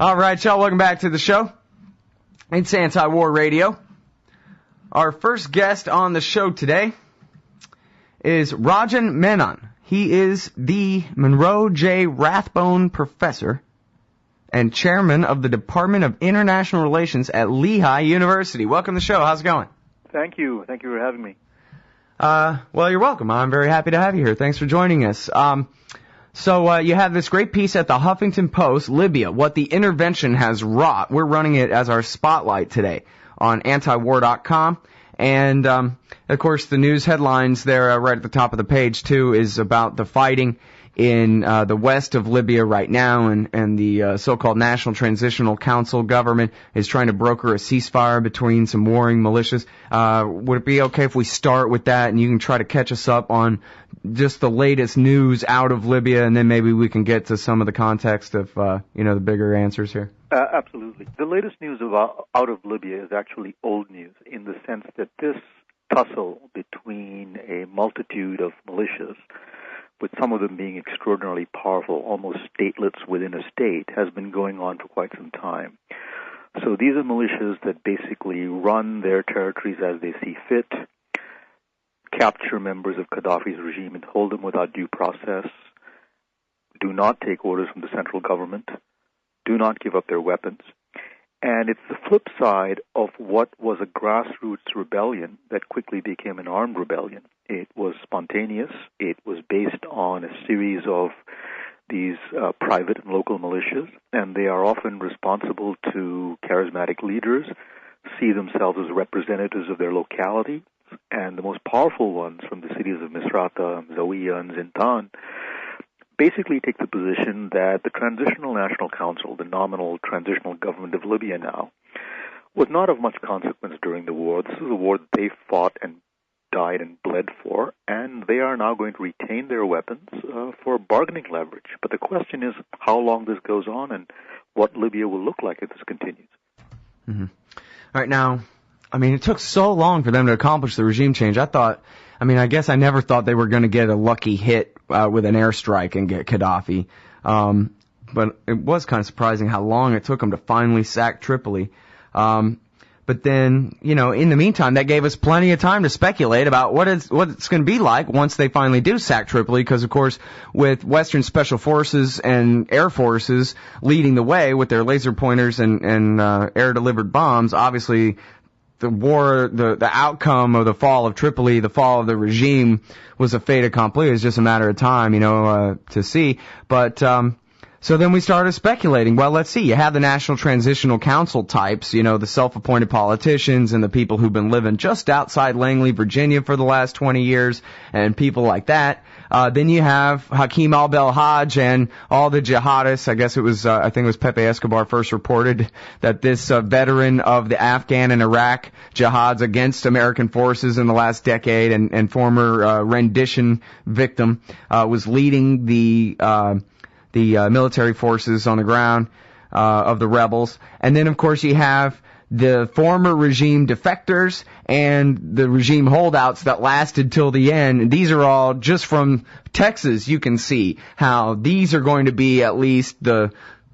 All right, y'all, welcome back to the show. It's Anti-War Radio. Our first guest on the show today is Rajan Menon. He is the Monroe J. Rathbone Professor and Chairman of the Department of International Relations at Lehigh University. Welcome to the show. How's it going? Thank you. Thank you for having me. Well, you're welcome. I'm very happy to have you here. Thanks for joining us. So you have this great piece at the Huffington Post, Libya, What the Intervention Has Wrought. We're running it as our spotlight today on antiwar.com. And, of course, the news headlines there right at the top of the page, too, is about the fighting in the west of Libya right now, and the so-called National Transitional Council government is trying to broker a ceasefire between some warring militias. Would it be okay if we start with that, and you can try to catch us up on just the latest news out of Libya, and then maybe we can get to some of the context of, the bigger answers here? Absolutely. The latest news out of Libya is actually old news in the sense that this tussle between a multitude of militias, with some of them being extraordinarily powerful, almost statelets within a state, has been going on for quite some time. So these are militias that basically run their territories as they see fit, capture members of Gaddafi's regime and hold them without due process, do not take orders from the central government, do not give up their weapons. And it's the flip side of what was a grassroots rebellion that quickly became an armed rebellion. It was spontaneous. It was based on a series of these private and local militias, and they are often responsible to charismatic leaders, see themselves as representatives of their locality, and the most powerful ones from the cities of Misrata, Zawiya, and Zintan basically take the position that the Transitional National Council, the nominal transitional government of Libya now, was not of much consequence during the war. This is a war that they fought and died and bled for, and they are now going to retain their weapons for bargaining leverage. But the question is how long this goes on and what Libya will look like if this continues. Mm-hmm. All right, now, it took so long for them to accomplish the regime change. I guess I never thought they were going to get a lucky hit with an airstrike and get Gaddafi. But it was kind of surprising how long it took them to finally sack Tripoli. But then, in the meantime, that gave us plenty of time to speculate about what it's going to be like once they finally do sack Tripoli, because, of course, with Western Special Forces and Air Forces leading the way with their laser pointers and air-delivered bombs, obviously the war, the outcome of the fall of Tripoli, the fall of the regime, was a fait accompli. It was just a matter of time, to see. But so then we started speculating. Well, let's see. You have the National Transitional Council types, the self-appointed politicians and the people who've been living just outside Langley, Virginia for the last 20 years, and people like that. Then you have Hakim Belhaj and all the jihadists. I guess it was, I think it was Pepe Escobar first reported that this veteran of the Afghan and Iraq jihads against American forces in the last decade and former rendition victim was leading the military forces on the ground of the rebels. And then, of course, you have the former regime defectors and the regime holdouts that lasted till the end. These are all just from Texas. You can see how these are going to be at least the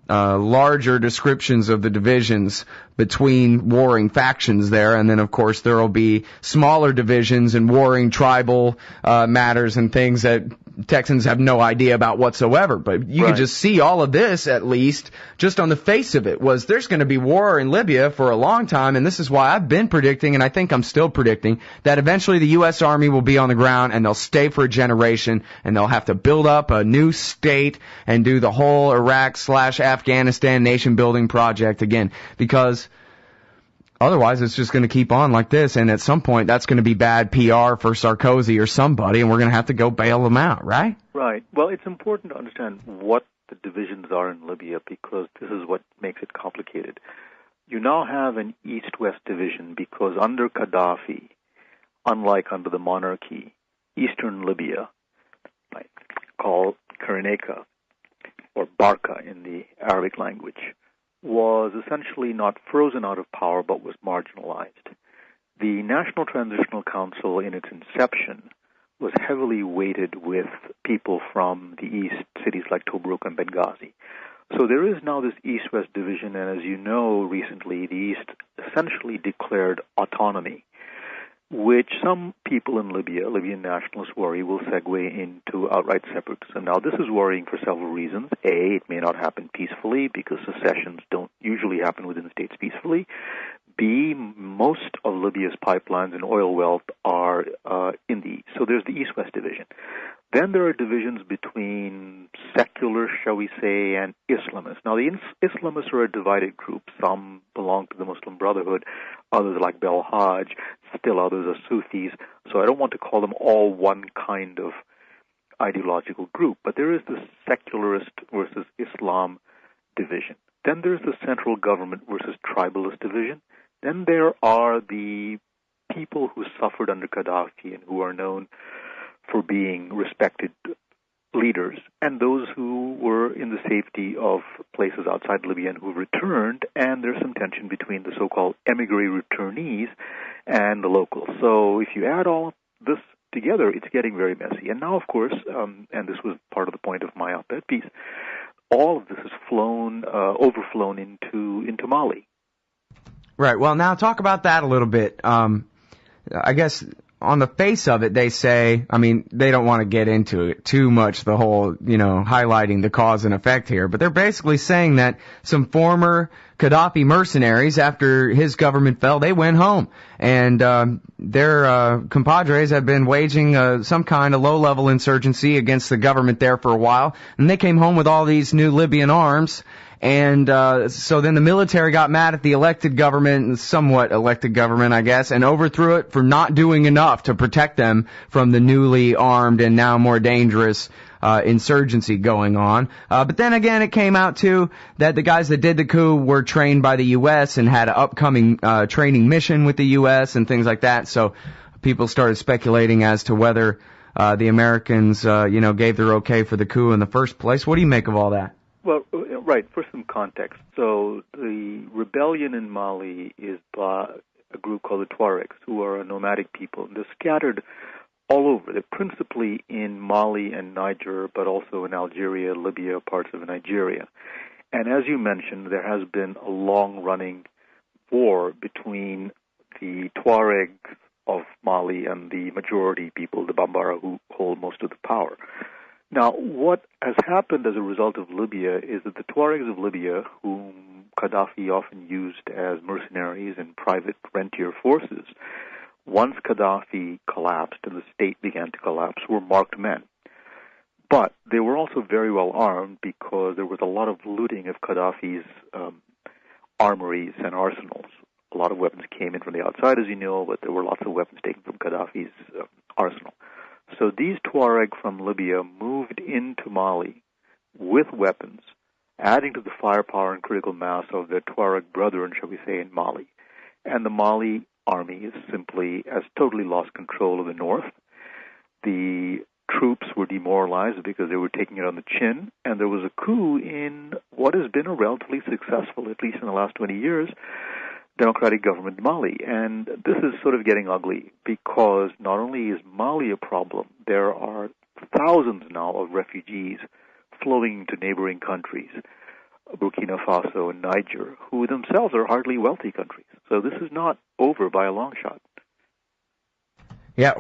larger descriptions of the divisions between warring factions there. And then, of course, there will be smaller divisions and warring tribal matters and things that Texans have no idea about whatsoever. But you can just see all of this, at least, just on the face of it, was there's going to be war in Libya for a long time, and this is why I've been predicting, and I think I'm still predicting, that eventually the U.S. Army will be on the ground, and they'll stay for a generation, and they'll have to build up a new state and do the whole Iraq/Afghanistan nation-building project again, because otherwise, it's just going to keep on like this, and at some point, that's going to be bad PR for Sarkozy or somebody, and we're going to have to go bail them out, right? Right. Well, it's important to understand what the divisions are in Libya, because this is what makes it complicated. You now have an East-West division because under Gaddafi, unlike under the monarchy, Eastern Libya, called Cyrenaica, or Barca in the Arabic language, was essentially not frozen out of power but was marginalized. The National Transitional Council in its inception was heavily weighted with people from the east, cities like Tobruk and Benghazi. So there is now this East-West division, and as you know, recently the East essentially declared autonomy, which some people in Libya, Libyan nationalists, worry will segue into outright separatism. Now, this is worrying for several reasons. A, it may not happen peacefully because secessions don't usually happen within states peacefully. B, most of Libya's pipelines and oil wealth are in the East. So there's the East-West division. Then there are divisions between secular, shall we say, and Islamists. Now, the Islamists are a divided group. Some belong to the Muslim Brotherhood, others like Belhaj, still others are Sufis. So I don't want to call them all one kind of ideological group, but there is the secularist versus Islam division. Then there's the central government versus tribalist division. Then there are the people who suffered under Gaddafi and who are known for being respected leaders, and those who were in the safety of places outside Libya and who returned, and there's some tension between the so-called emigre returnees and the locals. So if you add all this together, it's getting very messy. And now, of course, and this was part of the point of my op-ed piece, all of this has overflown into Mali. Right. Well, now talk about that a little bit. I guess on the face of it, they say, I mean, they don't want to get into it too much, the whole, highlighting the cause and effect here, but they're basically saying that some former Gaddafi mercenaries, after his government fell, they went home. And their compadres have been waging some kind of low-level insurgency against the government there for a while, and they came home with all these new Libyan arms. And so then the military got mad at the elected government, somewhat elected government, I guess, and overthrew it for not doing enough to protect them from the newly armed and now more dangerous insurgency going on. But then again, it came out, too, that the guys that did the coup were trained by the U.S. and had an upcoming training mission with the U.S. and things like that. So people started speculating as to whether the Americans, gave their okay for the coup in the first place. What do you make of all that? Well, right, for some context. So the rebellion in Mali is by a group called the Tuaregs, who are a nomadic people. And they're scattered all over. They're principally in Mali and Niger, but also in Algeria, Libya, parts of Nigeria. And as you mentioned, there has been a long-running war between the Tuaregs of Mali and the majority people, the Bambara, who hold most of the power. Now, what has happened as a result of Libya is that the Tuaregs of Libya, whom Gaddafi often used as mercenaries and private rentier forces, once Gaddafi collapsed and the state began to collapse, were marked men. But they were also very well armed because there was a lot of looting of Gaddafi's armories and arsenals. A lot of weapons came in from the outside, as you know, but there were lots of weapons taken from Gaddafi's arsenal. So these Tuareg from Libya moved into Mali with weapons, adding to the firepower and critical mass of their Tuareg brethren, shall we say, in Mali. And the Mali army has totally lost control of the north. The troops were demoralized because they were taking it on the chin, and there was a coup in what has been a relatively successful, at least in the last 20 years, democratic government in Mali. And this is sort of getting ugly because not only is Mali a problem, there are thousands now of refugees flowing to neighboring countries, Burkina Faso and Niger, who themselves are hardly wealthy countries. So this is not over by a long shot. Yeah,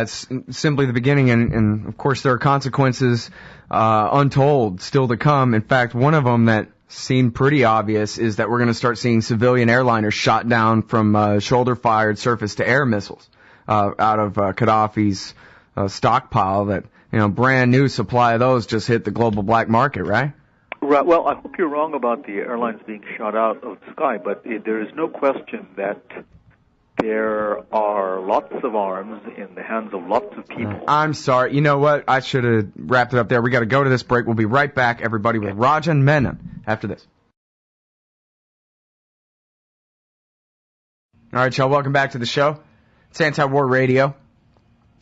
it's simply the beginning, and of course there are consequences untold still to come. In fact, one of them that seemed pretty obvious is that we're going to start seeing civilian airliners shot down from shoulder-fired surface-to-air missiles out of Gaddafi's stockpile. That brand new supply of those just hit the global black market, right? Right. Well, I hope you're wrong about the airlines being shot out of the sky, but there is no question that there are lots of arms in the hands of lots of people. I'm sorry. You know what? I should have wrapped it up there. We got to go to this break. We'll be right back, everybody, with Rajan Menon after this. All right, y'all. Welcome back to the show. It's Anti-War Radio.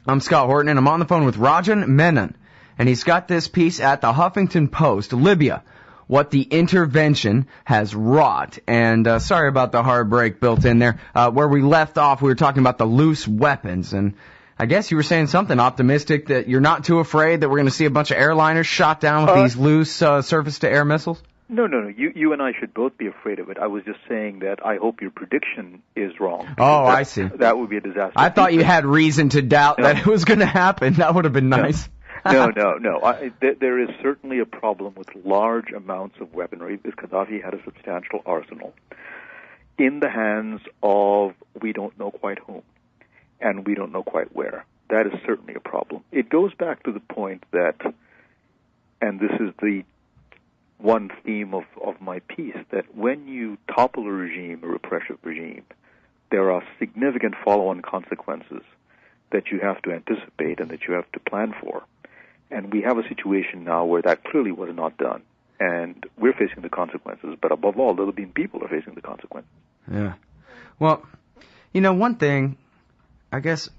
I'm Scott Horton, and I'm on the phone with Rajan Menon. And he's got this piece at the Huffington Post, Libya, What the Intervention Has Wrought. And sorry about the hard break built in there. Where we left off, we were talking about the loose weapons. And I guess you were saying something optimistic, that you're not too afraid that we're going to see a bunch of airliners shot down with these loose surface-to-air missiles? No. You and I should both be afraid of it. I was just saying that I hope your prediction is wrong. Oh, I see. That would be a disaster. I thought you had reason to doubt that it was going to happen. That would have been nice. No. There is certainly a problem with large amounts of weaponry, because Gaddafi had a substantial arsenal in the hands of we don't know quite whom, and we don't know quite where. That is certainly a problem. It goes back to the point that, and this is the one theme of my piece, that when you topple a regime, a repressive regime, there are significant follow-on consequences that you have to anticipate and that you have to plan for. And we have a situation now where that clearly was not done. And we're facing the consequences, but above all, the Libyan people are facing the consequences. Yeah. Well, one thing, I guess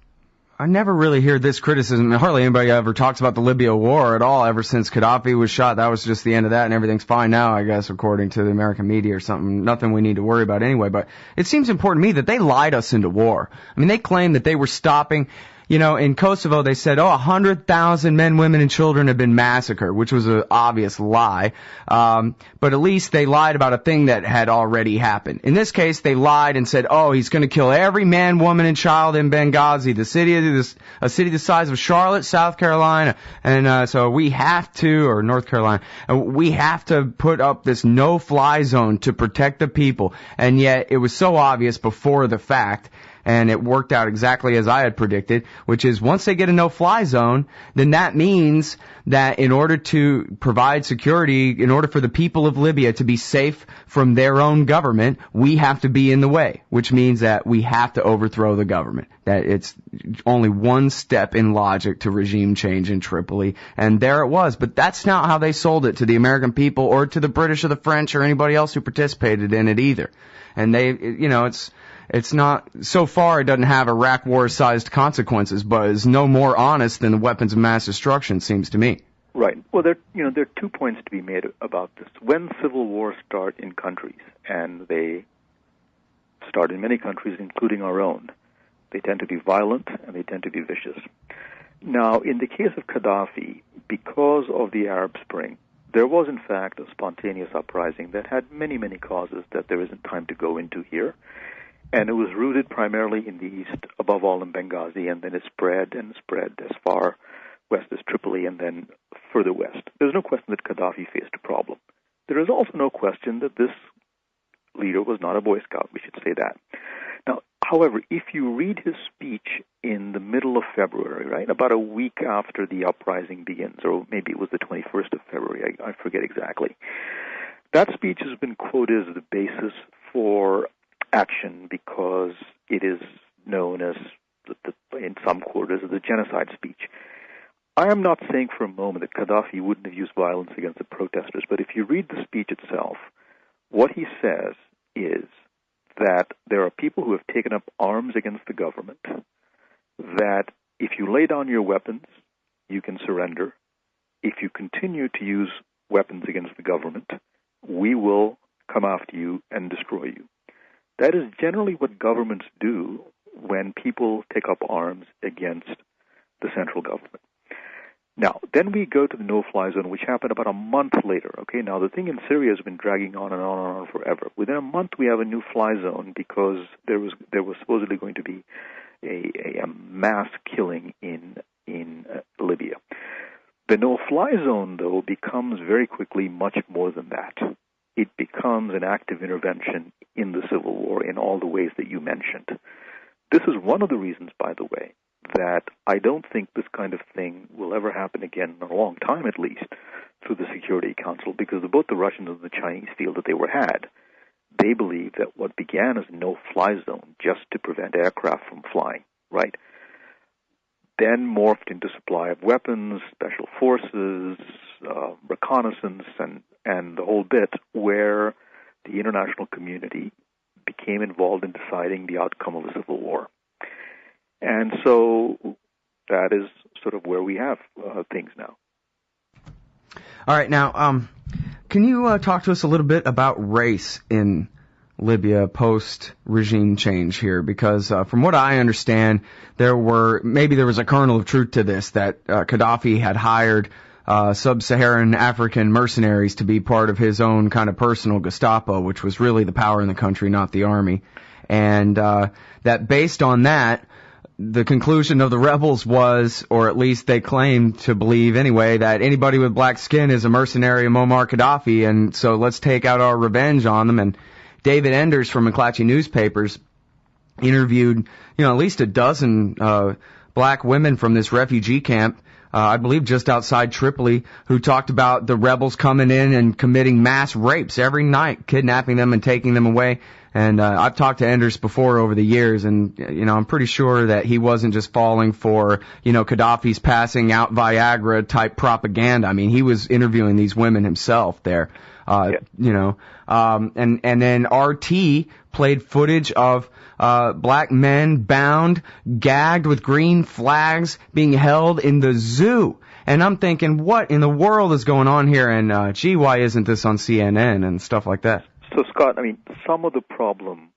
I never really hear this criticism. Hardly anybody ever talks about the Libya war at all ever since Gaddafi was shot. That was just the end of that, and everything's fine now, I guess, according to the American media or something. Nothing we need to worry about anyway. But it seems important to me that they lied us into war. I mean, they claimed that they were stopping. In Kosovo, they said, 100,000 men, women, and children have been massacred, which was an obvious lie. But at least they lied about a thing that had already happened. In this case, they lied and said, he's going to kill every man, woman, and child in Benghazi, a city the size of Charlotte, South Carolina. And so we have to, or North Carolina, we have to put up this no-fly zone to protect the people. And yet, it was so obvious before the fact. And it worked out exactly as I had predicted, which is once they get a no-fly zone, then that means that in order to provide security, in order for the people of Libya to be safe from their own government, we have to be in the way, which means that we have to overthrow the government. That it's only one step in logic to regime change in Tripoli, and there it was. But that's not how they sold it to the American people or to the British or the French or anybody else who participated in it either. And they, it's not, so far it doesn't have Iraq war-sized consequences, but is no more honest than the weapons of mass destruction, seems to me. Right. Well, there are 2 points to be made about this. When civil wars start in countries, and they start in many countries, including our own, they tend to be violent and they tend to be vicious. Now, in the case of Gaddafi, because of the Arab Spring, there was, in fact, a spontaneous uprising that had many, many causes that there isn't time to go into here. And it was rooted primarily in the east, above all in Benghazi, and then it spread as far west as Tripoli and then further west. There's no question that Gaddafi faced a problem. There is also no question that this leader was not a Boy Scout. We should say that. Now, however, if you read his speech in the middle of February, right, about a week after the uprising begins, or maybe it was the 21st of February, I forget exactly, that speech has been quoted as the basis for action because it is known as, in some quarters, as the genocide speech. I am not saying for a moment that Gaddafi wouldn't have used violence against the protesters, but if you read the speech itself, what he says is that there are people who have taken up arms against the government, that if you lay down your weapons, you can surrender. If you continue to use weapons against the government, we will come after you and destroy you. That is generally what governments do when people take up arms against the central government. Now, then we go to the no-fly zone, which happened about a month later. Okay, now the thing in Syria has been dragging on and on and on forever. Within a month, we have a new fly zone because there was supposedly going to be a mass killing in Libya. The no-fly zone, though, becomes very quickly much more than that. It becomes an active intervention in the civil war in all the ways that you mentioned. This is one of the reasons, by the way, that I don't think this kind of thing will ever happen again in a long time, at least, through the Security Council, because both the Russians and the Chinese feel that they were had. They believe that what began as a no-fly zone just to prevent aircraft from flying, right, then morphed into supply of weapons, special forces, reconnaissance, and the whole bit, where the international community became involved in deciding the outcome of the civil war. And so that is sort of where we have things now. All right, now, can you talk to us a little bit about race in Libya post-regime change here? Because from what I understand, there was a kernel of truth to this, that Gaddafi had hired sub-Saharan African mercenaries to be part of his own kind of personal Gestapo, which was really the power in the country, not the army. And that based on that, the conclusion of the rebels was, or at least they claimed to believe anyway, that anybody with black skin is a mercenary of Muammar Gaddafi, and so let's take out our revenge on them. And David Enders from McClatchy Newspapers interviewed, at least a dozen black women from this refugee camp, I believe just outside Tripoli, who talked about the rebels coming in and committing mass rapes every night, kidnapping them and taking them away. And I've talked to Enders before over the years, and I'm pretty sure that he wasn't just falling for Gaddafi's passing out Viagra type propaganda. I mean, he was interviewing these women himself there. And then RT played footage of black men bound, gagged with green flags, being held in the zoo. And I'm thinking, what in the world is going on here? And gee, why isn't this on CNN and stuff like that? So, Scott, some of the problems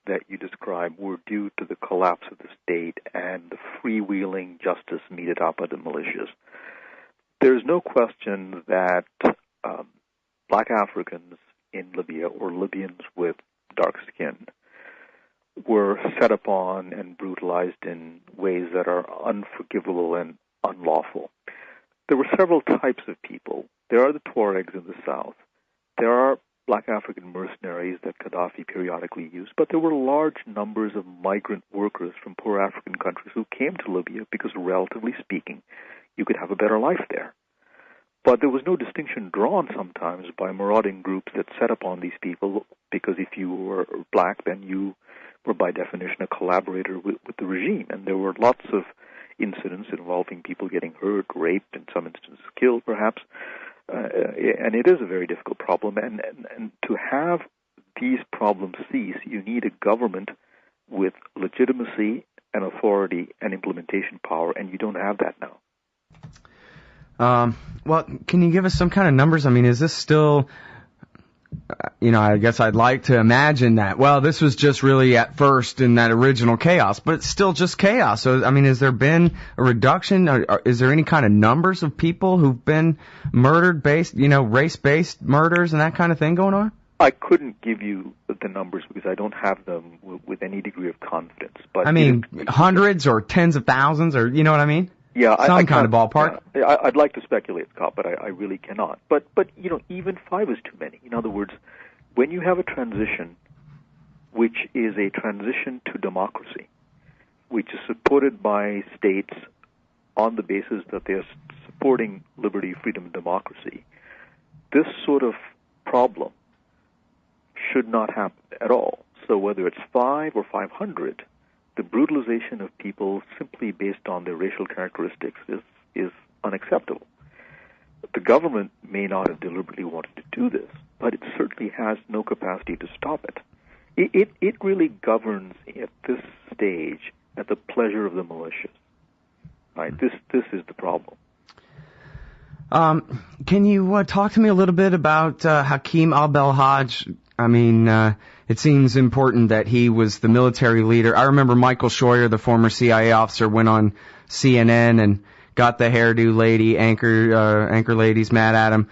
that you described were due to the collapse of the state and the freewheeling justice meted up by the militias. There's no question that black Africans in Libya, or Libyans with dark skin, were set upon and brutalized in ways that are unforgivable and unlawful. There were several types of people. There are the Tuaregs in the south. There are black African mercenaries that Gaddafi periodically used, but there were large numbers of migrant workers from poor African countries who came to Libya because, relatively speaking, you could have a better life there. But there was no distinction drawn sometimes by marauding groups that set upon these people, because if you were black, then you were by definition a collaborator with the regime. And there were lots of incidents involving people getting hurt, raped, in some instances killed perhaps. And it is a very difficult problem. And to have these problems cease, you need a government with legitimacy and authority and implementation power, and you don't have that now. Well, can you give us some kind of numbers? Is this still, I guess I'd like to imagine that, well, this was just really at first in that original chaos, but it's still just chaos. So, has there been a reduction? Is there any kind of numbers of people who've been murdered based, race-based murders and that kind of thing going on? I couldn't give you the numbers because I don't have them with any degree of confidence. But hundreds or tens of thousands, or you know what I mean? Yeah, some kind of ballpark. Yeah, I'd like to speculate, Scott, but I really cannot. But even 5 is too many. In other words, when you have a transition, which is a transition to democracy, which is supported by states on the basis that they're supporting liberty, freedom, and democracy, this sort of problem should not happen at all. So whether it's 5 or 500, the brutalization of people simply based on their racial characteristics is unacceptable. The government may not have deliberately wanted to do this, but it certainly has no capacity to stop it. It really governs at this stage at the pleasure of the militias. Right? This is the problem. Can you talk to me a little bit about Hakim al-Belhaj? It seems important that he was the military leader. I remember Michael Scheuer, the former CIA officer, went on CNN and got the hairdo lady, anchor ladies mad at him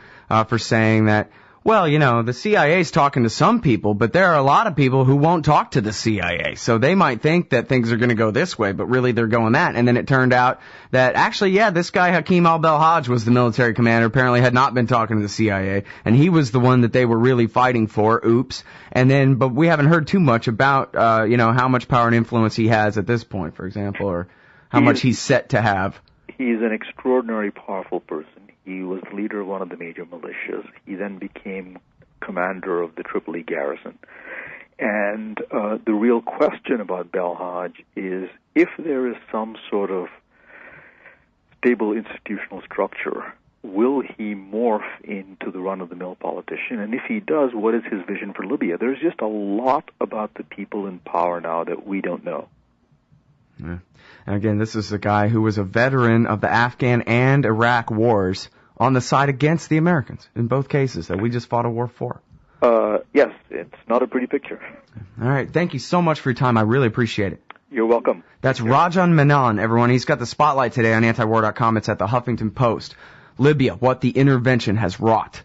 for saying that, well, the CIA's talking to some people, but there are a lot of people who won't talk to the CIA. So they might think that things are going to go this way, but really they're going that. And then it turned out that actually, this guy Hakim al-Belhaj was the military commander, apparently had not been talking to the CIA, and he was the one that they were really fighting for. Oops. And then, but we haven't heard too much about, how much power and influence he has at this point, for example, or how much he's set to have. He's an extraordinarily powerful person. He was the leader of one of the major militias. He then became commander of the Tripoli garrison. And the real question about Belhaj is if there is some sort of stable institutional structure, will he morph into the run-of-the-mill politician? And if he does, what is his vision for Libya? There's just a lot about the people in power now that we don't know. Yeah. And again, this is a guy who was a veteran of the Afghan and Iraq wars on the side against the Americans in both cases that we just fought a war for. Yes, it's not a pretty picture. All right. Thank you so much for your time. I really appreciate it. You're welcome. That's Rajan Menon, everyone. He's got the spotlight today on antiwar.com. It's at the Huffington Post. Libya, what the intervention has wrought.